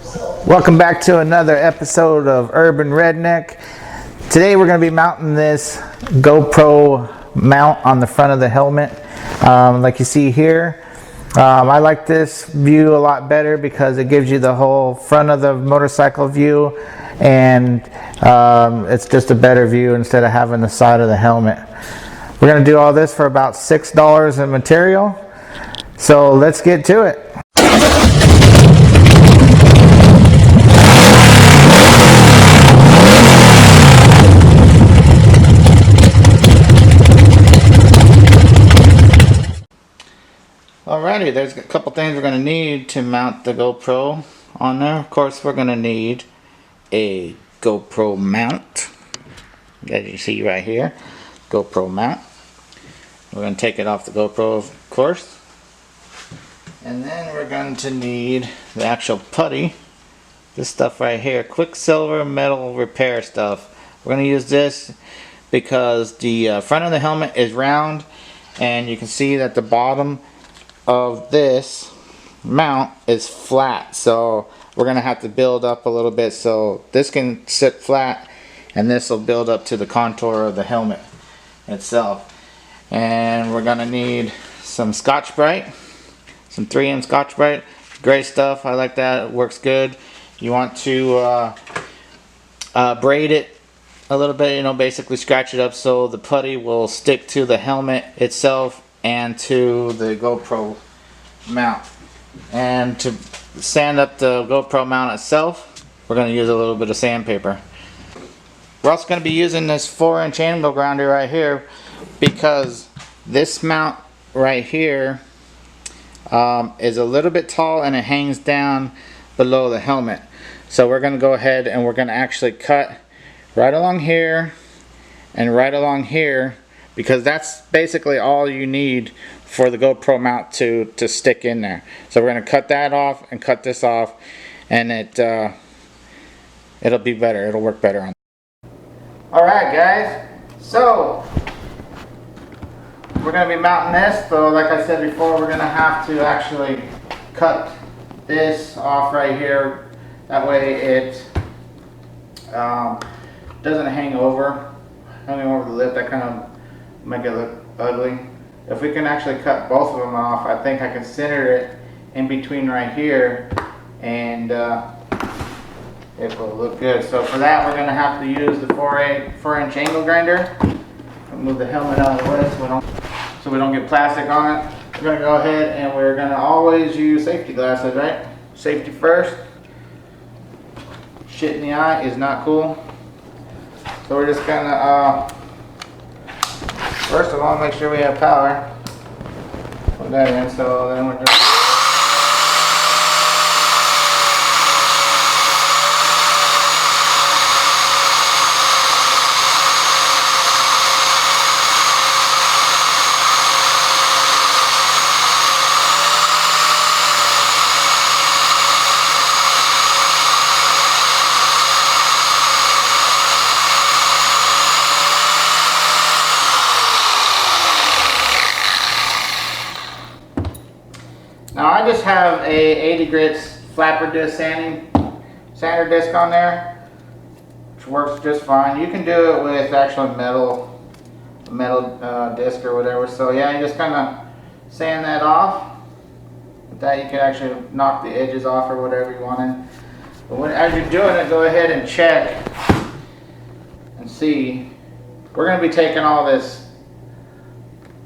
Welcome back to another episode of Urban Redneck. Today we're going to be mounting this GoPro mount on the front of the helmet. Like you see here, I like this view a lot better because it gives you the whole front of the motorcycle view, and it's just a better view instead of having the side of the helmet. We're going to do all this for about $6 in material, so let's get to it. Alrighty, there's a couple things we're going to need to mount the GoPro on there. Of course, we're going to need a GoPro mount, as you see right here, GoPro mount. We're going to take it off the GoPro, of course. And then we're going to need the actual putty, this stuff right here, Quicksilver metal repair stuff. We're going to use this because the front of the helmet is round, and you can see that the bottom of this mount is flat, so we're gonna have to build up a little bit so this can sit flat, and this will build up to the contour of the helmet itself. And we're gonna need some Scotch-Brite, some 3M Scotch-Brite, gray stuff. I like that, it works good. You want to braid it a little bit, you know, basically scratch it up so the putty will stick to the helmet itself and to the GoPro mount. And to sand up the GoPro mount itself, we're going to use a little bit of sandpaper. We're also going to be using this 4-inch angle grinder right here because this mount right here is a little bit tall and it hangs down below the helmet. So we're going to go ahead and we're going to actually cut right along here and right along here, because that's basically all you need for the GoPro mount to stick in there. So we're going to cut that off and cut this off, and it'll be better. It'll work better on. Alright guys, so we're going to be mounting this. So like I said before, we're going to have to actually cut this off right here. That way it doesn't hang over the lip. That kind of make it look ugly. If we can actually cut both of them off, I think I can center it in between right here, and it will look good. So for that, we're going to have to use the 4-inch angle grinder. I'll move the helmet out of the way so we don't get plastic on it. We're going to go ahead and we're going to always use safety glasses, right? Safety first. Shit in the eye is not cool. So we're just going to first of all, make sure we have power. Put that in, so then we're just... Now I just have a 80 grits flapper disc sander disc on there, which works just fine. You can do it with actual metal disc or whatever. So yeah, you just kind of sand that off. With that, you can actually knock the edges off or whatever you wanted. But as you're doing it, go ahead and check and see. We're going to be taking all this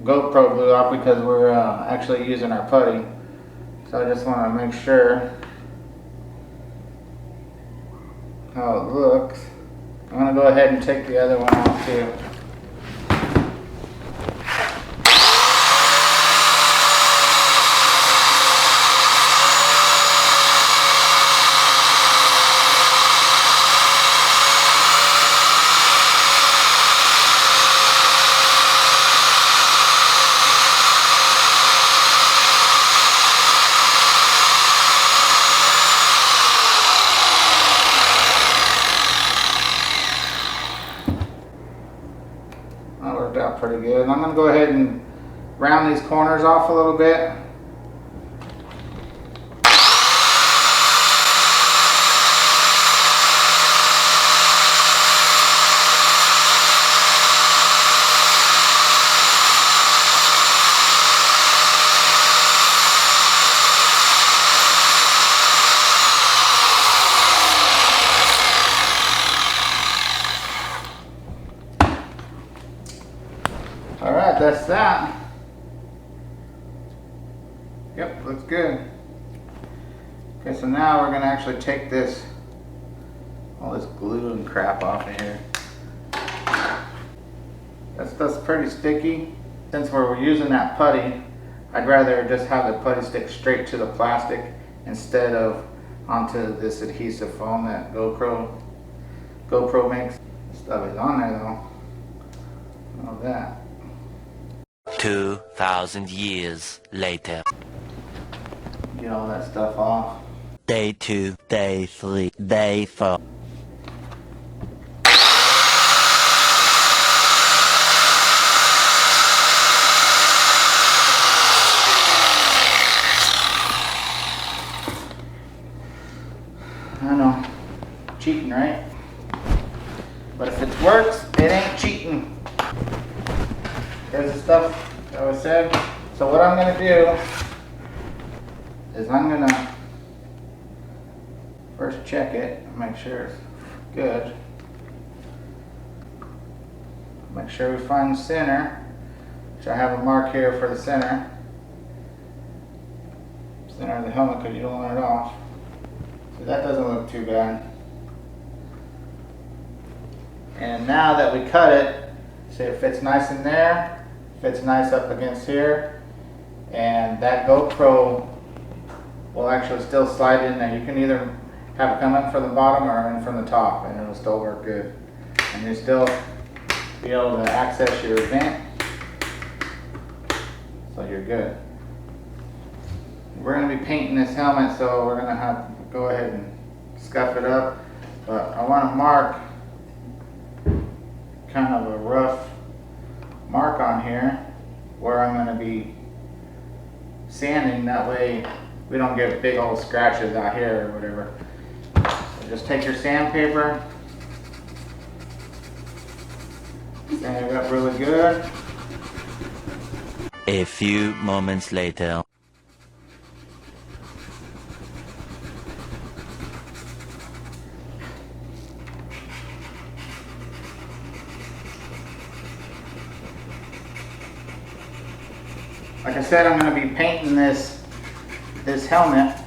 GoPro glue off because we're actually using our putty. So I just want to make sure how it looks. I'm going to go ahead and take the other one off too. Out pretty good. And I'm going to go ahead and round these corners off a little bit. now we're gonna actually take this, all this glue and crap off of here. That stuff's pretty sticky. Since we're using that putty, I'd rather just have the putty stick straight to the plastic instead of onto this adhesive foam that GoPro makes. Stuff is on there though. All that. 2,000 years later. Get all that stuff off. Day 2, day 3, day 4. I know, cheating, right? But if it works, it ain't cheating. There's the stuff that was said. So what I'm gonna do is I'm gonna first check it, make sure it's good. Make sure we find the center, which I have a mark here for the center. Center of the helmet, because you don't want it off. So that doesn't look too bad. And now that we cut it, see it fits nice in there, fits nice up against here, and that GoPro will actually still slide in there. You can either have it come in from the bottom or in from the top, and it'll still work good. And you'll still be able to access your vent, so you're good. We're going to be painting this helmet, so we're going to have to go ahead and scuff it up. But I want to mark kind of a rough mark on here where I'm going to be sanding. That way we don't get big old scratches out here or whatever. So just take your sandpaper, sand it up really good. A few moments later. Like I said, I'm going to be painting this helmet.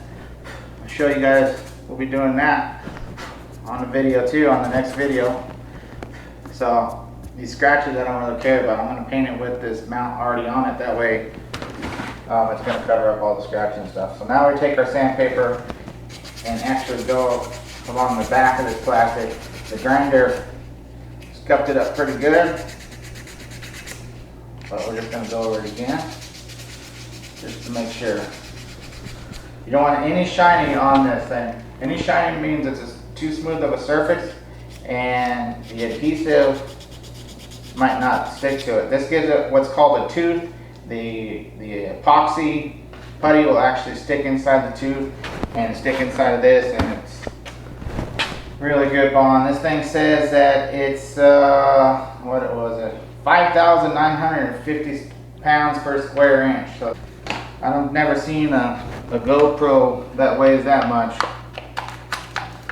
I'll show you guys, we'll be doing that on the video too, on the next video. So these scratches I don't really care about. I'm going to paint it with this mount already on it. That way it's going to cover up all the scratches and stuff. So now we take our sandpaper and actually go along the back of this plastic. The grinder scuffed it up pretty good, but we're just going to go over it again just to make sure. You don't want any shiny on this thing. Any shiny means it's just too smooth of a surface and the adhesive might not stick to it. This gives it what's called a tooth. The epoxy putty will actually stick inside the tooth and stick inside of this, and it's really good bond. This thing says that it's what was it? 5,950 pounds per square inch. So I've never seen a GoPro that weighs that much.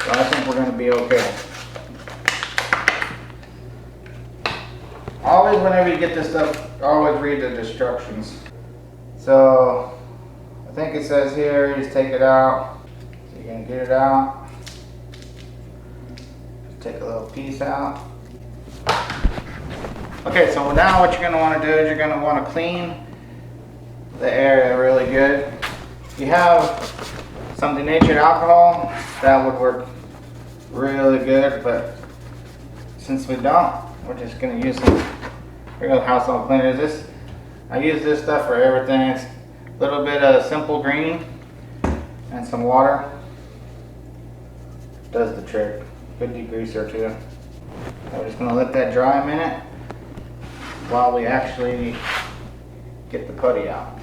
So I think we're going to be okay. Always, whenever you get this stuff, always read the instructions. So I think it says here, you just take it out. So you're going to get it out. Just take a little piece out. Okay, so now what you're going to want to do is you're going to want to clean the area really good. If you have some denatured alcohol, that would work really good, but since we don't, we're just going to use some real household cleaners. I use this stuff for everything. It's a little bit of simple green and some water. Does the trick. Good degreaser too. So we're just going to let that dry a minute while we actually get the putty out.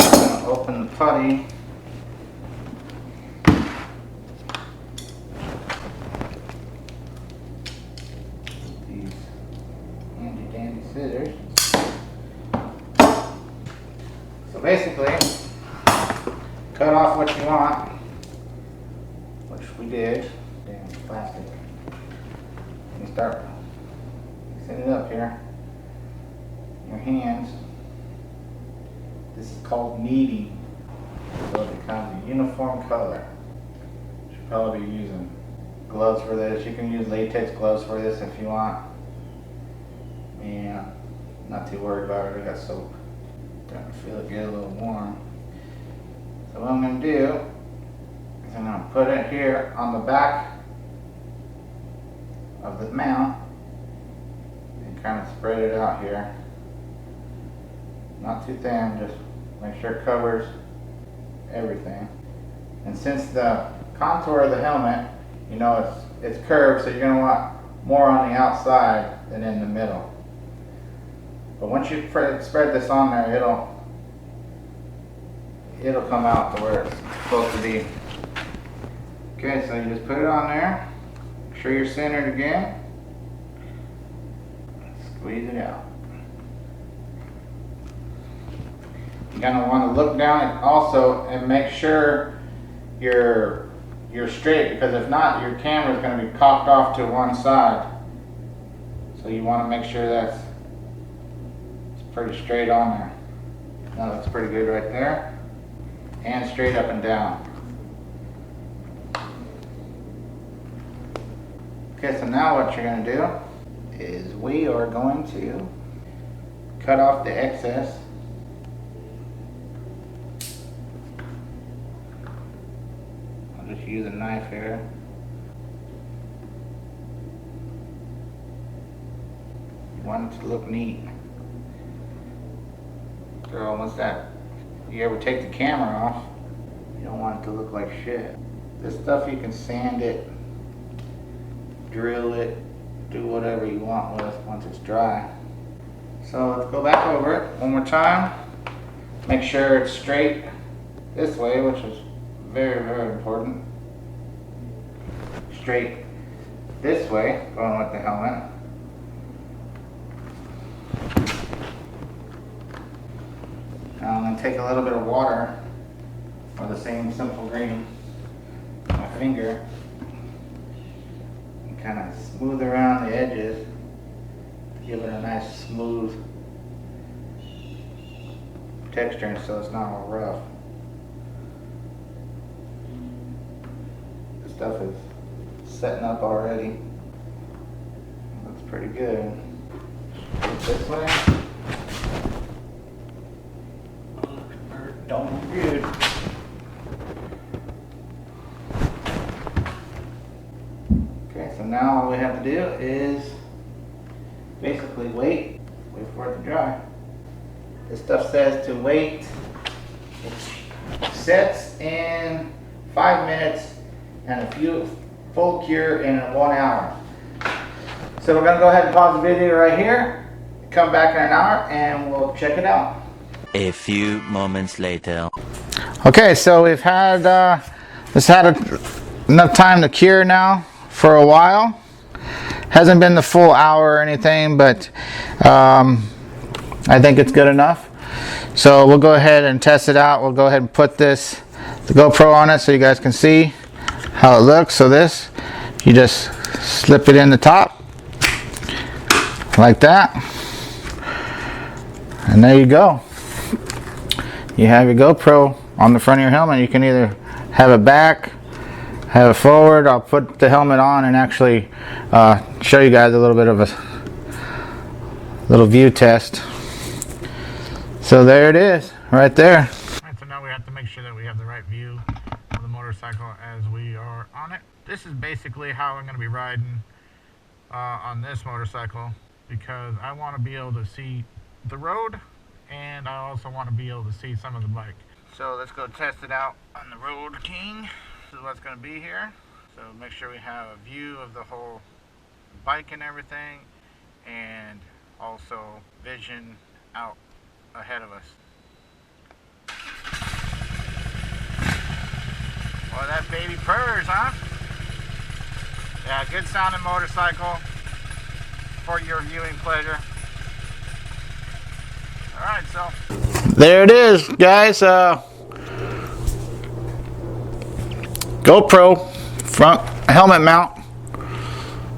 I'm going to open the putty. These handy dandy scissors. So basically, cut off what you want, which we did. Damn plastic. You start mixing it up here. Your hands. This is called kneading, so it becomes a uniform color. probably be using gloves for this. You can use latex gloves for this if you want. Yeah, not too worried about it. I got soap. Starting to feel it get a little warm. So what I'm going to do is I'm going to put it here on the back of the mount and kind of spread it out here. Not too thin, just make sure it covers everything. And since the contour of the helmet, you know, it's curved, so you're going to want more on the outside than in the middle. But once you spread this on there, it'll come out to where it's supposed to be. Okay, so you just put it on there. Make sure you're centered again. Squeeze it out. You're gonna want to look down also and make sure you're straight, because if not, your camera is going to be cocked off to one side. So you want to make sure it's pretty straight on there. That looks pretty good right there. And straight up and down. Okay, so now what you're going to do is we are going to cut off the excess. I'll just use a knife here. You want it to look neat. Girl, once you ever take the camera off, you don't want it to look like shit. This stuff you can sand it, drill it, do whatever you want with once it's dry. So let's go back over it one more time. Make sure it's straight this way, which is very, very important. Straight this way, going with the helmet. Now I'm going to take a little bit of water, or the same simple green, my finger, and kind of smooth around the edges, give it a nice smooth texture so it's not all rough. This stuff is setting up already. Looks pretty good. This way. Don't be good. Okay, so now all we have to do is basically wait for it to dry. This stuff says to wait. It sets in 5 minutes and a full cure in 1 hour. So we're going to go ahead and pause the video right here, come back in an hour, and we'll check it out. A few moments later. Okay, so we've had enough time to cure now for a while. Hasn't been the full hour or anything, but I think it's good enough. So we'll go ahead and test it out. We'll go ahead and put the GoPro on it so you guys can see how it looks. So you just slip it in the top like that, and there you go. You have your GoPro on the front of your helmet. You can either have it back, have it forward. I'll put the helmet on and actually show you guys a little bit of a little view test. So there it is, right there. Alright, so now we have to make sure that we have the right view of the motorcycle as we are on it. This is basically how I'm going to be riding on this motorcycle, because I want to be able to see the road, and I also want to be able to see some of the bike. So let's go test it out on the Road King. This is what's going to be here. So make sure we have a view of the whole bike and everything, and also vision out ahead of us. Well, that baby purrs, huh? Yeah, good sounding motorcycle for your viewing pleasure. Alright, so there it is, guys. GoPro front helmet mount.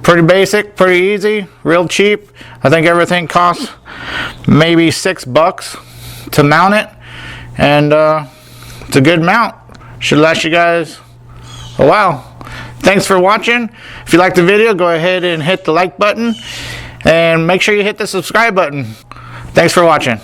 Pretty basic, pretty easy, real cheap. I think everything costs maybe $6 to mount it, and it's a good mount. Should last you guys Wow. Thanks for watching. If you liked the video, go ahead and hit the like button. And make sure you hit the subscribe button. Thanks for watching.